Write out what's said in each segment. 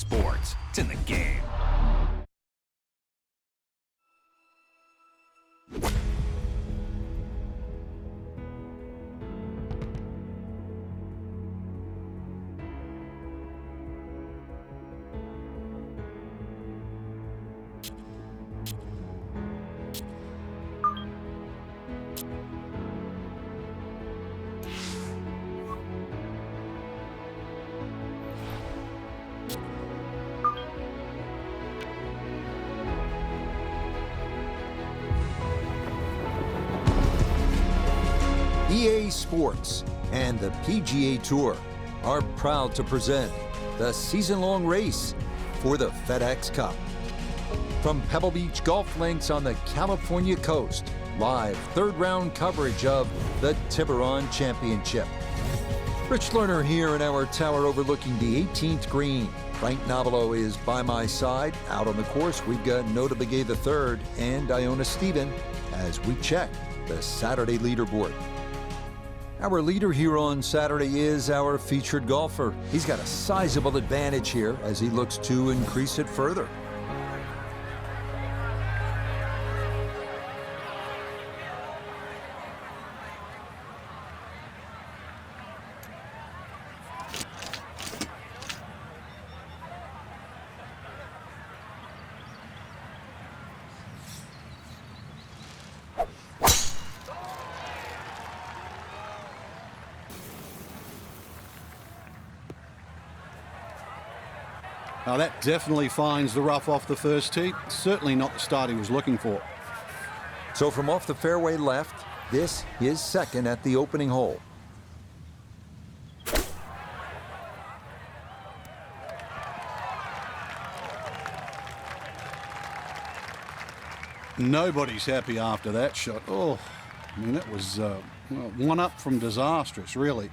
sports. It's in the game. EA Sports and the PGA Tour are proud to present the season-long race for the FedEx Cup. From Pebble Beach golf links on the California coast, live third-round coverage of the Tiburon Championship. Rich Lerner here in our tower overlooking the 18th green. Frank Nobilo is by my side. Out on the course, we've got Nota Begay III and Iona Stephen as we check the Saturday leaderboard. Our leader here on Saturday is our featured golfer. He's got a sizable advantage here as he looks to increase it further. Now that definitely finds the rough off the first tee. Certainly not the start he was looking for. So from off the fairway left, this is second at the opening hole. Nobody's happy after that shot. Oh, I mean, that was well, one up from disastrous, really.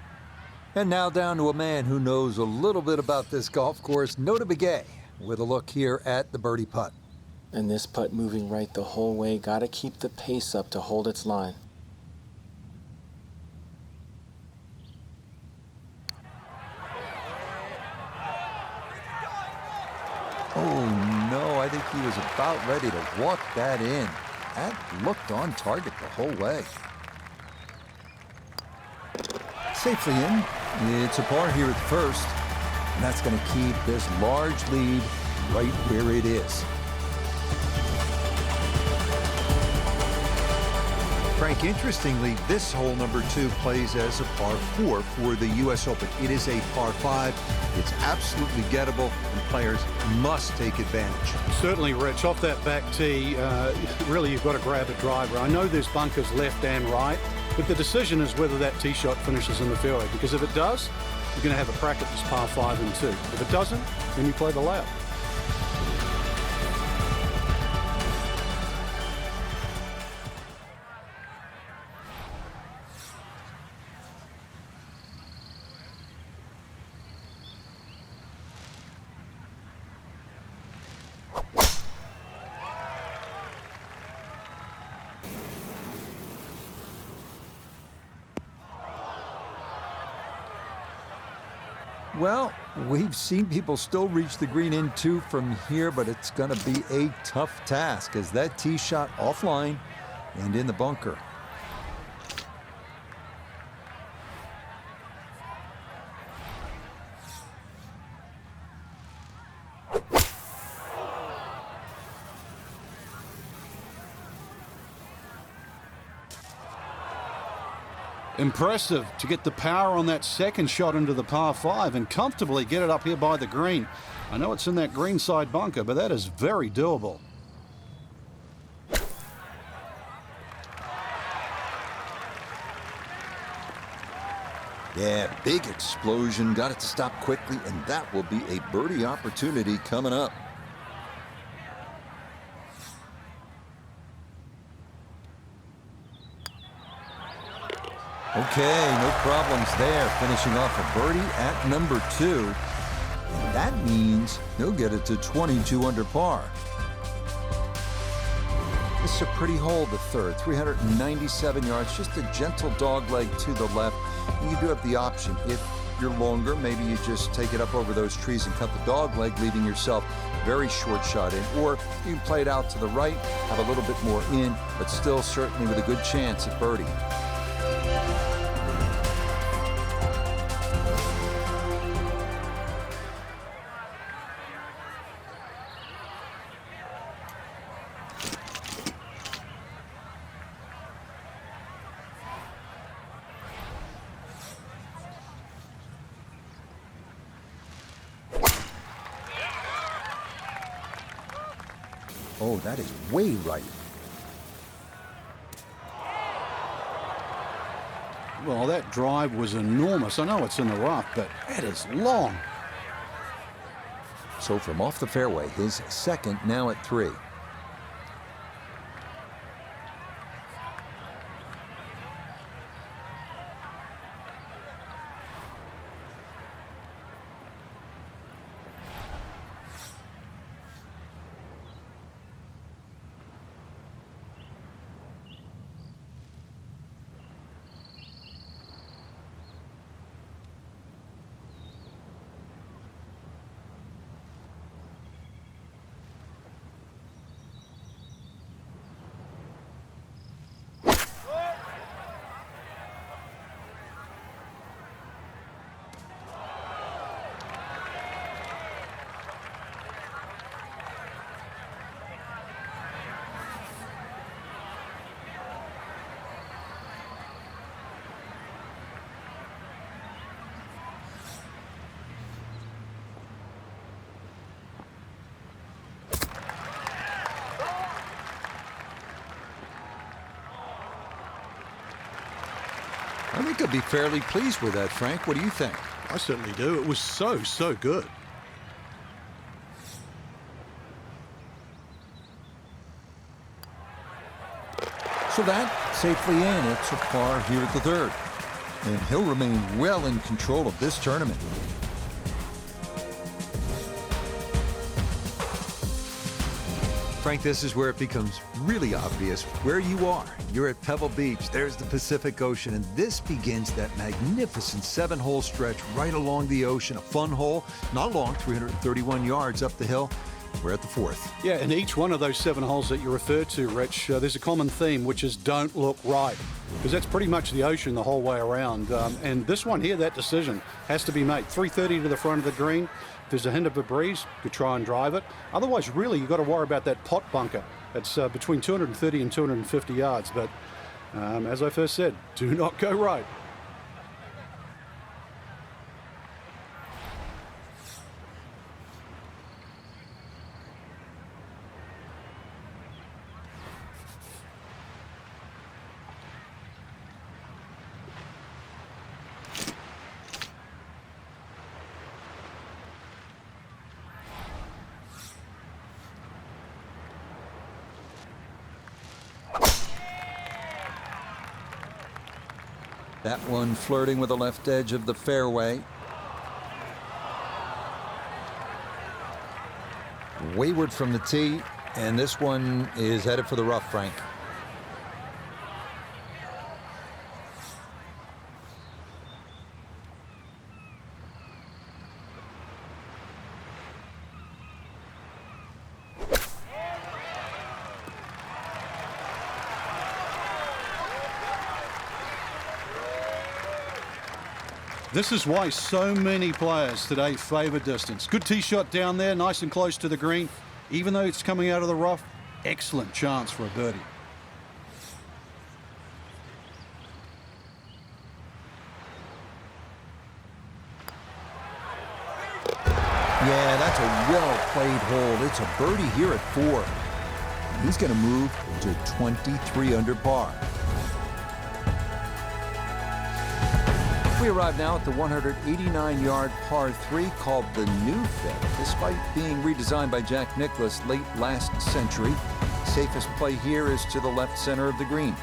And now down to a man who knows a little bit about this golf course, Nota Begay, with a look here at the birdie putt. And this putt moving right the whole way. Got to keep the pace up to hold its line. Oh no, I think he was about ready to walk that in. That looked on target the whole way. Safely in. It's a par here at first, and that's going to keep this large lead right where it is. Frank, interestingly, this hole number 2 plays as a par 4 for the U.S. Open. It is a par 5. It's absolutely gettable, and players must take advantage. Certainly, Rich, off that back tee, really you've got to grab a driver. I know there's bunkers left and right, but the decision is whether that tee shot finishes in the fairway, because if it does, you're going to have a crack at this par 5 and 2. If it doesn't, then you play the layup. Well, we've seen people still reach the green in 2 from here, but it's going to be a tough task as that tee shot offline and in the bunker. Impressive to get the power on that second shot into the par 5 and comfortably get it up here by the green. I know it's in that greenside bunker, but that is very doable. Yeah, big explosion, got it to stop quickly, and that will be a birdie opportunity coming up. Okay, no problems there. Finishing off a birdie at number 2. And that means he'll get it to 22 under par. This is a pretty hole, the third. 397 yards, just a gentle dog leg to the left. And you do have the option, if you're longer, maybe you just take it up over those trees and cut the dog leg, leaving yourself a very short shot in. Or you can play it out to the right, have a little bit more in, but still certainly with a good chance at birdie. Oh, that is way right. Well, that drive was enormous. I know it's in the rough, but that is long. So from off the fairway, his second, now at 3. I think I'd be fairly pleased with that, Frank. What do you think? I certainly do. It was so good. So that safely in. It's a par here at the 3rd. And he'll remain well in control of this tournament. Frank, this is where it becomes really obvious where you are. You're at Pebble Beach. There's the Pacific Ocean, and this begins that magnificent 7-hole stretch right along the ocean. A fun hole, not long, 331 yards up the hill. We're at the 4th. Yeah, and each one of those 7 holes that you referred to, Rich, there's a common theme, which is don't look right, because that's pretty much the ocean the whole way around. And this one here, that decision has to be made. 330 to the front of the green. If there's a hint of a breeze, you could try and drive it. Otherwise, really, you've got to worry about that pot bunker. It's between 230 and 250 yards. But as I first said, do not go right. That one flirting with the left edge of the fairway. Wayward from the tee, and this one is headed for the rough, Frank. This is why so many players today favor distance. Good tee shot down there, nice and close to the green. Even though it's coming out of the rough, excellent chance for a birdie. Yeah, that's a well-played hole. It's a birdie here at 4. He's going to move to 23 under par. We arrive now at the 189-yard par 3 called the New Fit. Despite being redesigned by Jack Nicklaus late last century, safest play here is to the left center of the green.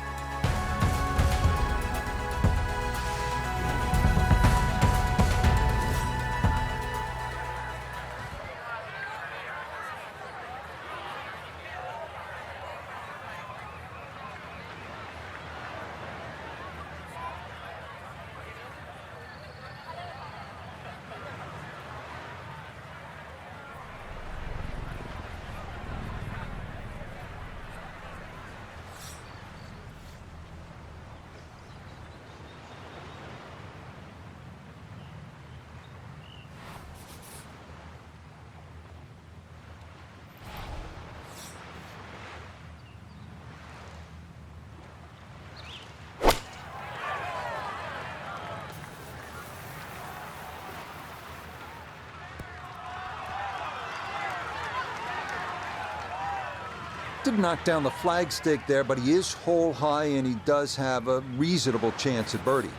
Didn't knock down the flagstick there, but he is hole high, and he does have a reasonable chance at birdie.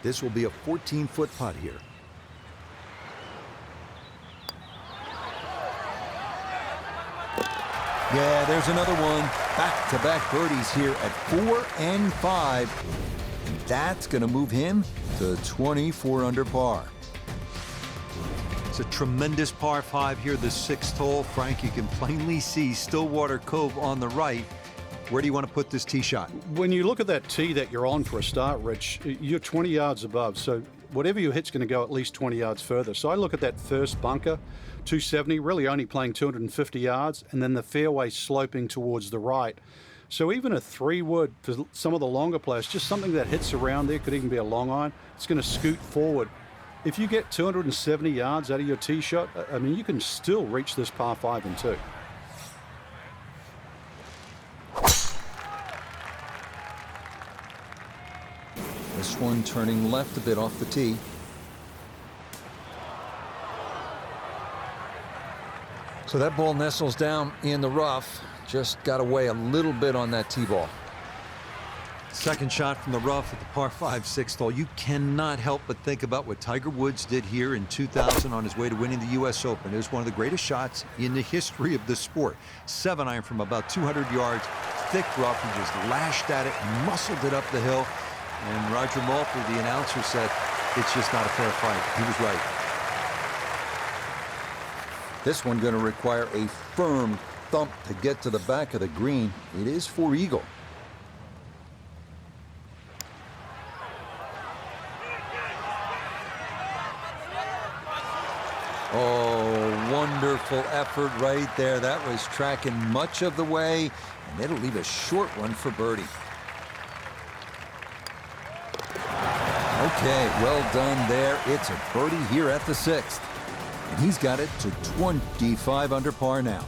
This will be a 14-foot putt here. Yeah, there's another one. Back-to-back birdies here at 4 and 5. And that's going to move him to 24 under par. It's a tremendous par 5 here, the 6th hole. Frank, you can plainly see Stillwater Cove on the right. Where do you want to put this tee shot? When you look at that tee that you're on for a start, Rich, you're 20 yards above. So whatever you hit's going to go at least 20 yards further. So I look at that first bunker, 270, really only playing 250 yards, and then the fairway sloping towards the right. So even a 3-wood for some of the longer players, just something that hits around there, could even be a long iron, it's going to scoot forward. If you get 270 yards out of your tee shot, I mean, you can still reach this par 5 and 2. This one turning left a bit off the tee. So that ball nestles down in the rough. Just got away a little bit on that tee ball. Second shot from the rough at the par 5 6th hole. You cannot help but think about what Tiger Woods did here in 2000 on his way to winning the U.S. Open. It was one of the greatest shots in the history of the sport. 7-iron from about 200 yards, thick rough. He just lashed at it, muscled it up the hill. And Roger Mulford, the announcer, said, it's just not a fair fight. He was right. This one going to require a firm thump to get to the back of the green. It is for eagle. Oh, wonderful effort right there. That was tracking much of the way, and it'll leave a short one for birdie. Okay, well done there. It's a birdie here at the 6th. And he's got it to 25 under par now.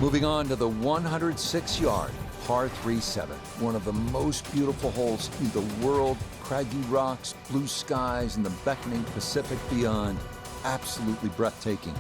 Moving on to the 106-yard par 3-7. One of the most beautiful holes in the world. Craggy rocks, blue skies, and the beckoning Pacific beyond. Absolutely breathtaking.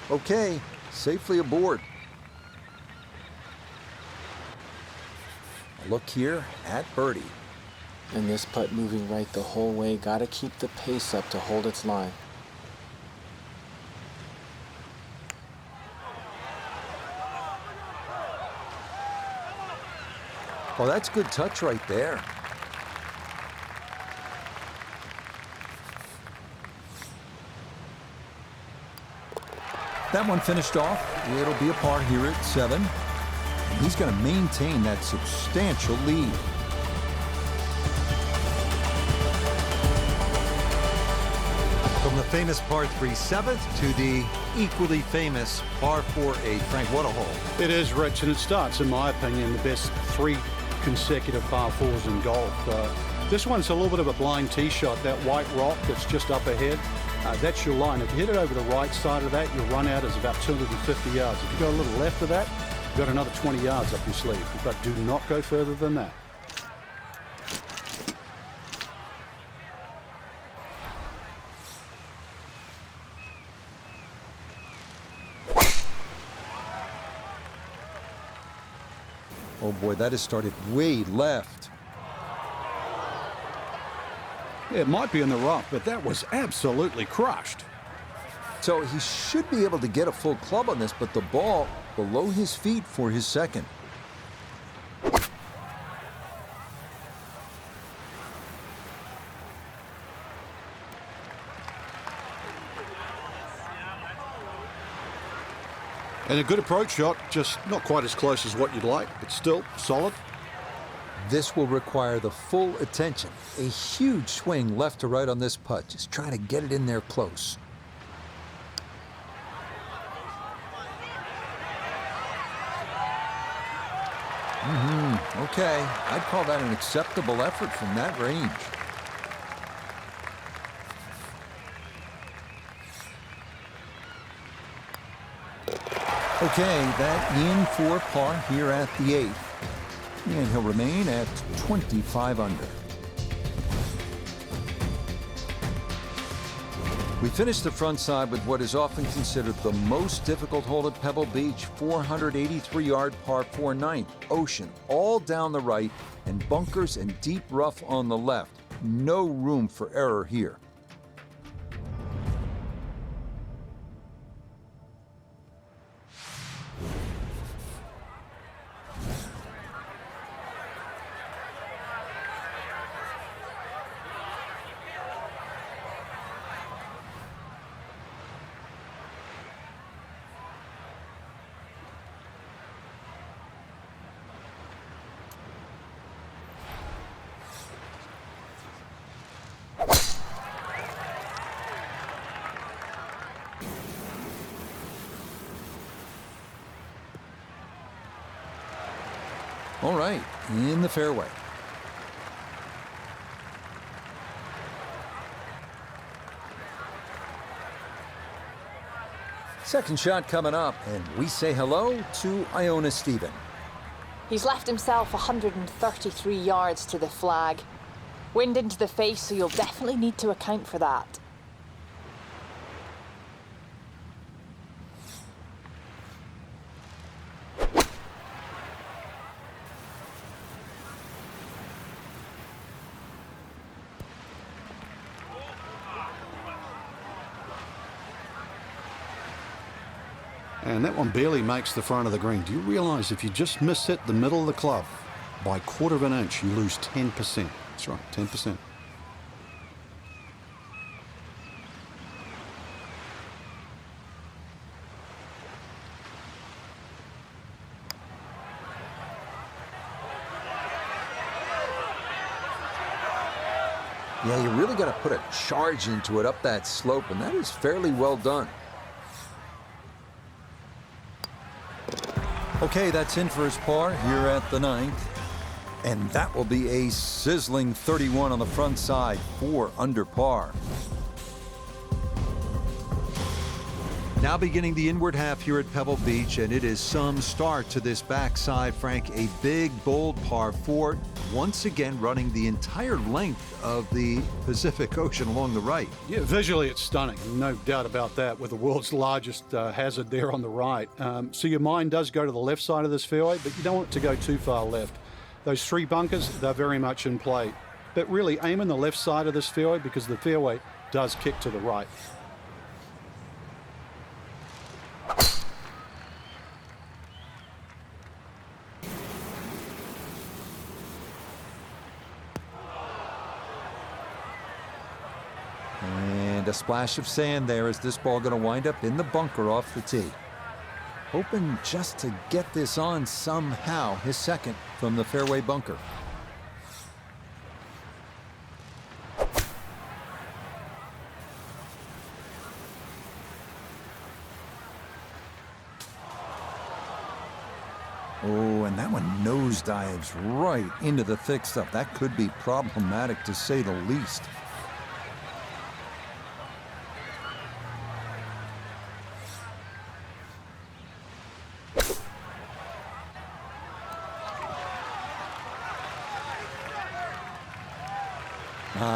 Okay, safely aboard. A look here at birdie. And this putt moving right the whole way. Got to keep the pace up to hold its line. Oh, that's good touch right there. That one finished off. It'll be a par here at 7. And he's going to maintain that substantial lead. From the famous par 3-7 to the equally famous par 4-8. Frank, what a hole. It is, Rich, and it starts, in my opinion, the best 3 consecutive par 4s in golf. This one's a little bit of a blind tee shot. That white rock that's just up ahead, that's your line. If you hit it over the right side of that, your run out is about 250 yards. If you go a little left of that, you've got another 20 yards up your sleeve. But do not go further than that. Oh boy, that has started way left. It might be in the rough, but that was absolutely crushed. So he should be able to get a full club on this, but the ball below his feet for his second. And a good approach shot, just not quite as close as what you'd like, but still solid. This will require the full attention. A huge swing left to right on this putt. Just trying to get it in there close. Okay, I'd call that an acceptable effort from that range. Okay, that in for par here at the 8th. And he'll remain at 25 under. We finished the front side with what is often considered the most difficult hole at Pebble Beach, 483-yard par 4 9th, ocean all down the right, and bunkers and deep rough on the left. No room for error here. All right, in the fairway. Second shot coming up, and we say hello to Iona Stephen. He's left himself 133 yards to the flag. Wind into the face, so you'll definitely need to account for that. And that one barely makes the front of the green. Do you realize if you just miss hit the middle of the club by 1/4 of an inch, you lose 10%. That's right, 10%. Yeah, you really got to put a charge into it up that slope, and that is fairly well done. Okay, that's in for his par here at the 9th. And that will be a sizzling 31 on the front side, 4 under par. Now beginning the inward half here at Pebble Beach, and it is some start to this backside, Frank. A big, bold par 4, once again running the entire length of the Pacific Ocean along the right. Yeah, visually it's stunning, no doubt about that, with the world's largest hazard there on the right. So your mind does go to the left side of this fairway, but you don't want it to go too far left. Those 3 bunkers, they're very much in play. But really aim in the left side of this fairway because the fairway does kick to the right. And a splash of sand there as this ball going to wind up in the bunker off the tee. Hoping just to get this on somehow, his second from the fairway bunker. Oh, and that one nosedives right into the thick stuff. That could be problematic to say the least.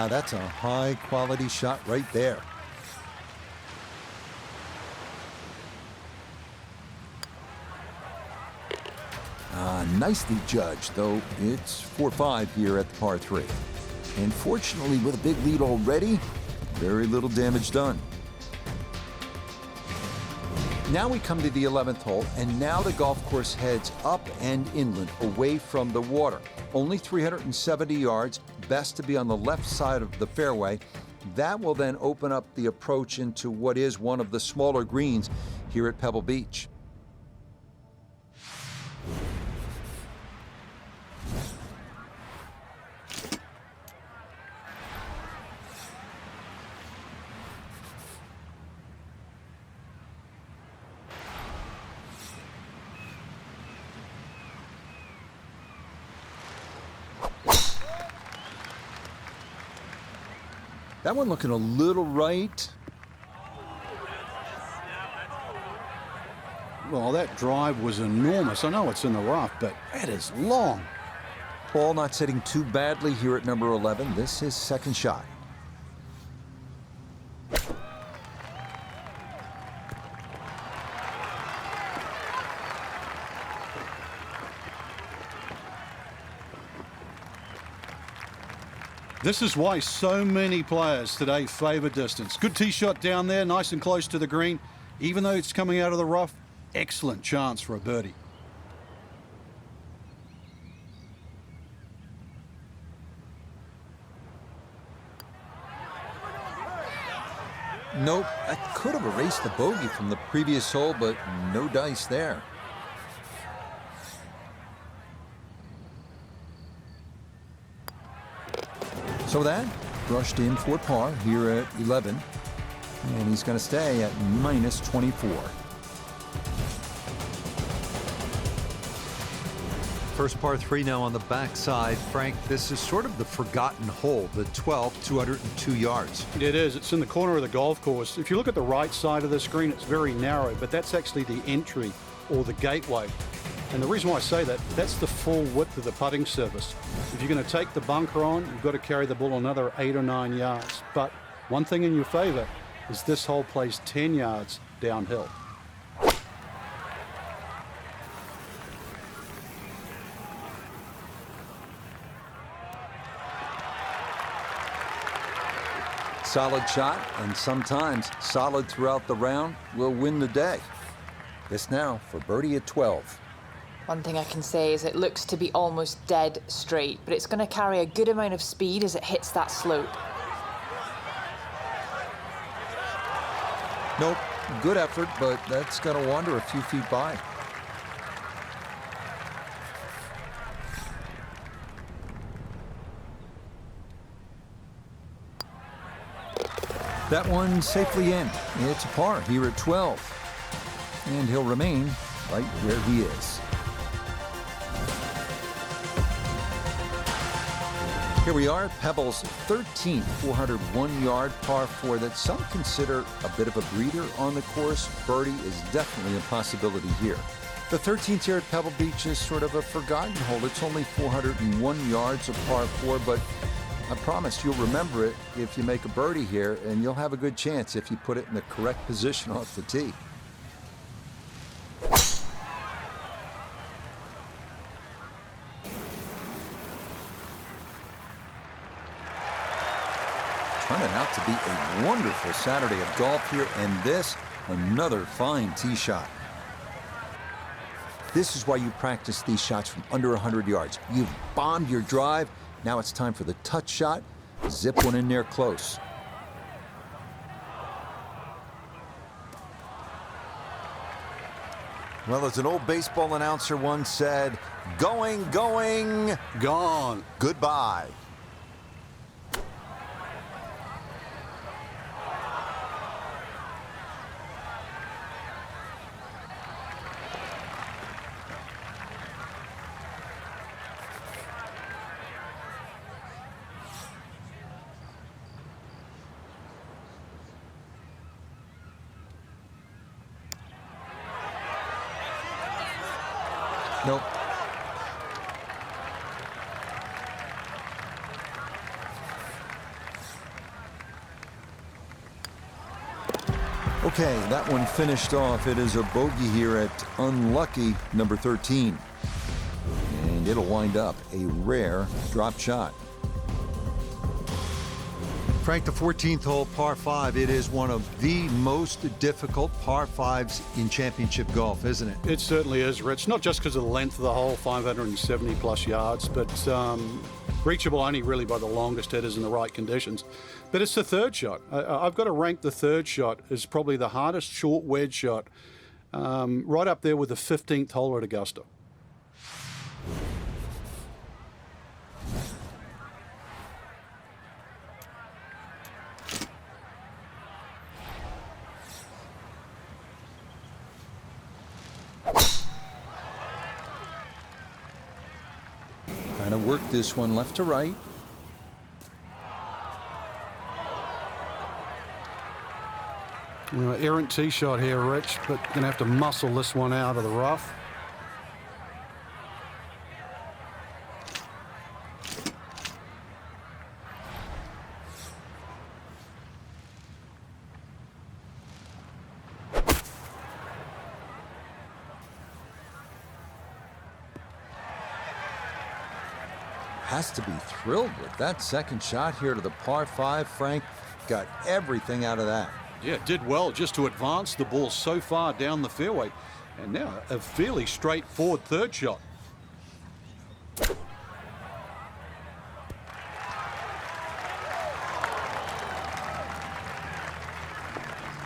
That's a high-quality shot right there. Nicely judged, though it's 4-5 here at the par 3. And fortunately, with a big lead already, very little damage done. Now we come to the 11th hole, and now the golf course heads up and inland, away from the water. Only 370 yards, best to be on the left side of the fairway. That will then open up the approach into what is one of the smaller greens here at Pebble Beach. That one looking a little right. Well, that drive was enormous. I know it's in the rough, but that is long. Ball not sitting too badly here at number 11. This is second shot. This is why so many players today favor distance. Good tee shot down there, nice and close to the green. Even though it's coming out of the rough, excellent chance for a birdie. Nope, I could have erased the bogey from the previous hole, but no dice there. So that brushed in for par here at 11, and he's going to stay at minus 24. First par 3 now on the backside. Frank, this is sort of the forgotten hole, the 12th, 202 yards. It is. It's in the corner of the golf course. If you look at the right side of the screen, it's very narrow, but that's actually the entry or the gateway. And the reason why I say that, that's the full width of the putting surface. If you're going to take the bunker on, you've got to carry the ball another 8 or 9 yards. But one thing in your favor is this hole plays 10 yards downhill. Solid shot, and sometimes solid throughout the round, will win the day. This now for birdie at 12. One thing I can say is it looks to be almost dead straight, but it's going to carry a good amount of speed as it hits that slope. Nope, good effort, but that's going to wander a few feet by. That one safely in. It's a par here at 12. And he'll remain right where he is. Here we are, Pebble's 13th 401-yard par 4 that some consider a bit of a breather on the course. Birdie is definitely a possibility here. The 13th here at Pebble Beach is sort of a forgotten hole. It's only 401 yards of par 4, but I promise you'll remember it if you make a birdie here, and you'll have a good chance if you put it in the correct position off the tee. Turning out to be a wonderful Saturday of golf here, and this, another fine tee shot. This is why you practice these shots from under 100 yards. You've bombed your drive. Now it's time for the touch shot. Zip one in there close. Well, as an old baseball announcer once said, going, going, Gone. goodbye. Nope. Okay, that one finished off. It is a bogey here at unlucky number 13. And it'll wind up a rare drop shot. Frank, the 14th hole, par 5, it is one of the most difficult par 5s in championship golf, isn't it? It certainly is, Rich. Not just because of the length of the hole, 570 plus yards, but reachable only really by the longest hitters in the right conditions. But it's the third shot. I've got to rank the third shot as probably the hardest short wedge shot, right up there with the 15th hole at Augusta. Trying to work this one left to right. Errant tee shot here, Rich, but going to have to muscle this one out of the rough. Has to be thrilled with that second shot here to the par 5. Frank got everything out of that. Yeah, did well just to advance the ball so far down the fairway. And now a fairly straightforward third shot.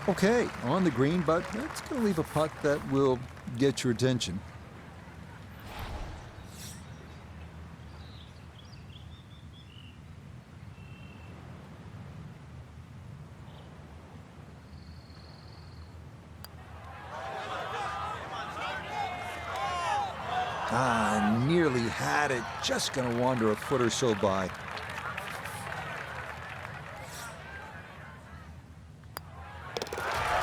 Okay, on the green, but that's going to leave a putt that will get your attention. Nearly had it. Just going to wander a foot or so by.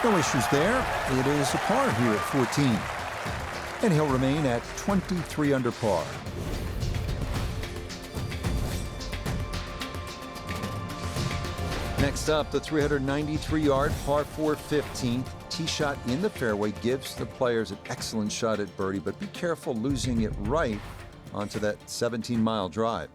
No issues there. It is a par here at 14. And he'll remain at 23 under par. Next up, the 393-yard par 4 15th. Tee shot in the fairway gives the players an excellent shot at birdie, but be careful losing it right onto that 17-mile drive.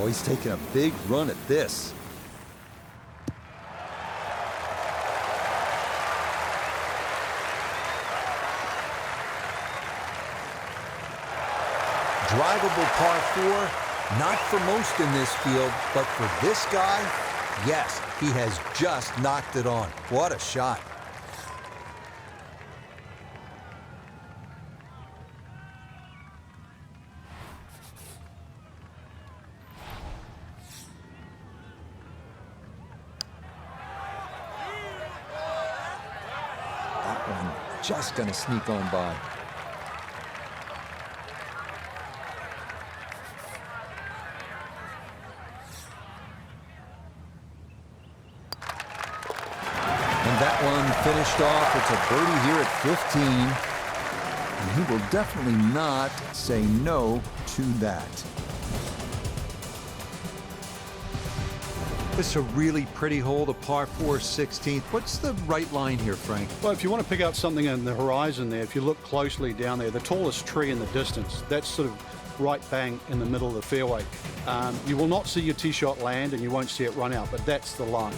Oh, he's taking a big run at this. Drivable par 4, not for most in this field, but for this guy, yes, he has just knocked it on. What a shot. Just going to sneak on by. And that one finished off. It's a birdie here at 15. And he will definitely not say no to that. This is a really pretty hole, the par 4 16th. What's the right line here, Frank? Well, if you want to pick out something in the horizon there, if you look closely down there, the tallest tree in the distance, that's sort of right bang in the middle of the fairway. You will not see your tee shot land and you won't see it run out, but that's the line.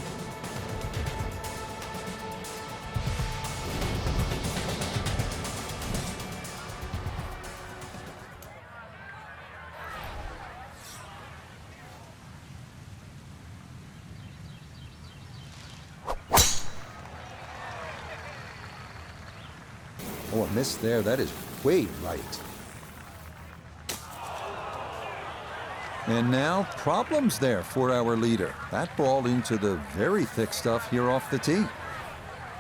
Oh, a miss there. That is way right. And now problems there for our leader. That ball into the very thick stuff here off the tee.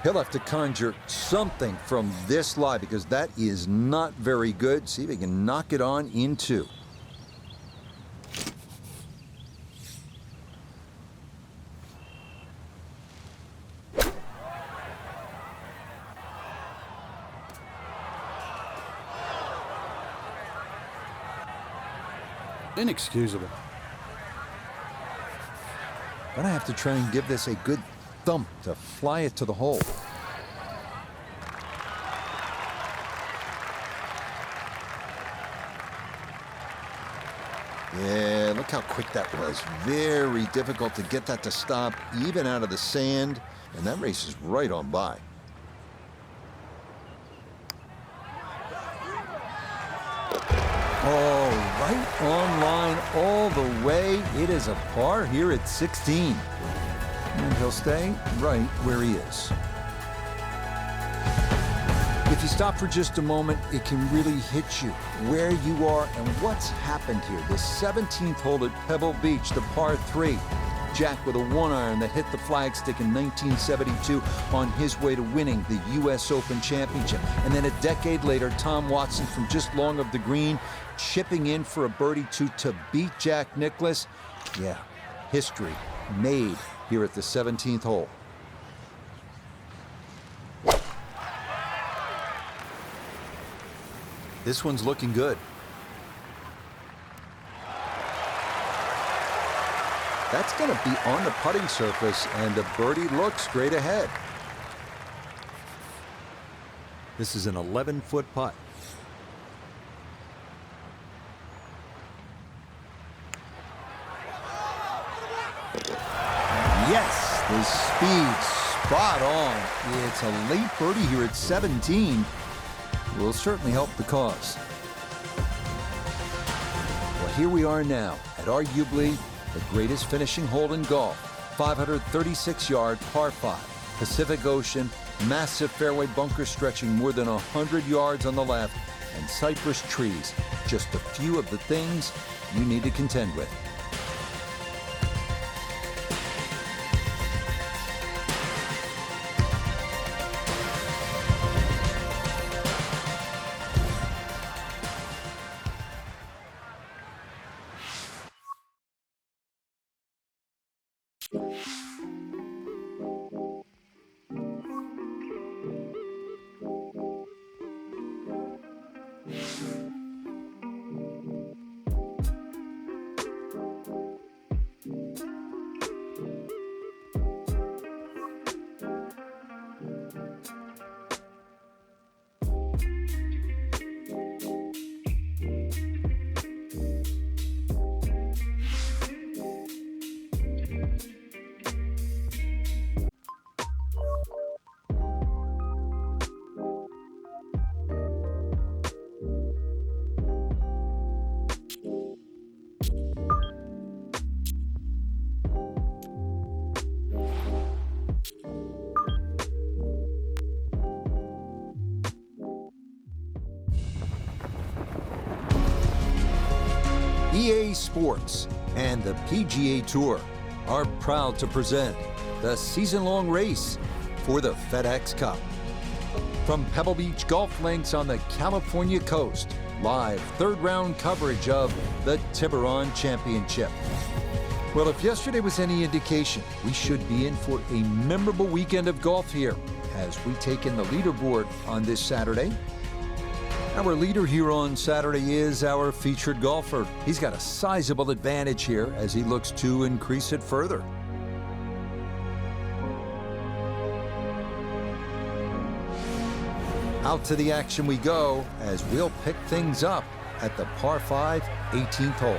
He'll have to conjure something from this lie because that is not very good. See if he can knock it on in 2. Inexcusable. Gonna have to try and give this a good thump to fly it to the hole. Yeah, look how quick that was. Very difficult to get that to stop, even out of the sand. And that race is right on by. Oh, right on line all the way. It is a par here at 16. And he'll stay right where he is. If you stop for just a moment, it can really hit you where you are and what's happened here. The 17th hole at Pebble Beach, the par 3. Jack with a 1-iron that hit the flagstick in 1972 on his way to winning the U.S. Open Championship. And then a decade later, Tom Watson from just long of the green, chipping in for a birdie to beat Jack Nicklaus. Yeah, history made here at the 17th hole. This one's looking good. That's going to be on the putting surface, and the birdie looks straight ahead. This is an 11-foot putt. Yes, the speed spot on. It's a late birdie here at 17. Will certainly help the cause. Well, here we are now at arguably the greatest finishing hole in golf. 536-yard par 5. Pacific Ocean, massive fairway bunker stretching more than 100 yards on the left, and cypress trees. Just a few of the things you need to contend with. EA Sports and the PGA Tour are proud to present the season-long race for the FedEx Cup. From Pebble Beach golf links on the California coast, live third-round coverage of the Tiburon Championship. Well, if yesterday was any indication, we should be in for a memorable weekend of golf here as we take in the leaderboard on this Saturday. Our leader here on Saturday is our featured golfer. He's got a sizable advantage here as he looks to increase it further. Out to the action we go as we'll pick things up at the par 5 18th hole.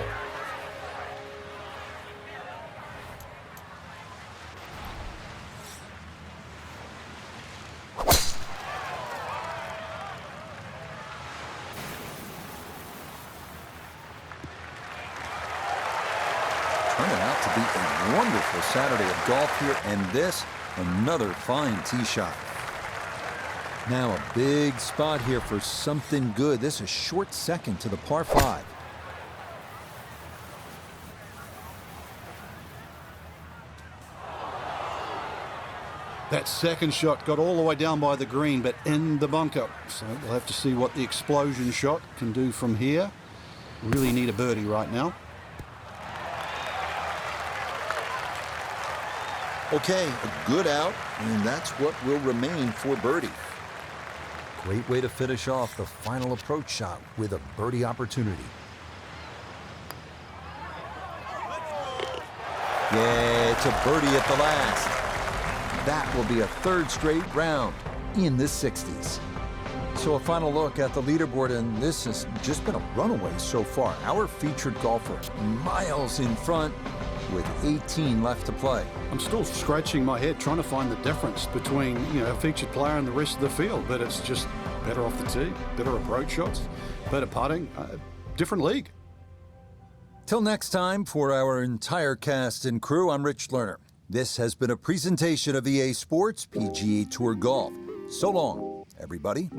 Turning out to be a wonderful Saturday of golf here, and this, another fine tee shot. Now a big spot here for something good. This is short second to the par 5. That second shot got all the way down by the green, but in the bunker. So we'll have to see what the explosion shot can do from here. Really need a birdie right now. Okay, a good out, and that's what will remain for birdie. Great way to finish off the final approach shot with a birdie opportunity. Yeah, it's a birdie at the last. That will be a third straight round in the 60s. So a final look at the leaderboard, and this has just been a runaway so far. Our featured golfer miles in front with 18 left to play. I'm still scratching my head trying to find the difference between, a featured player and the rest of the field, but it's just better off the tee, better approach shots, better putting. different league. Till next time, for our entire cast and crew, I'm Rich Lerner. This has been a presentation of EA Sports PGA Tour Golf. So long, everybody.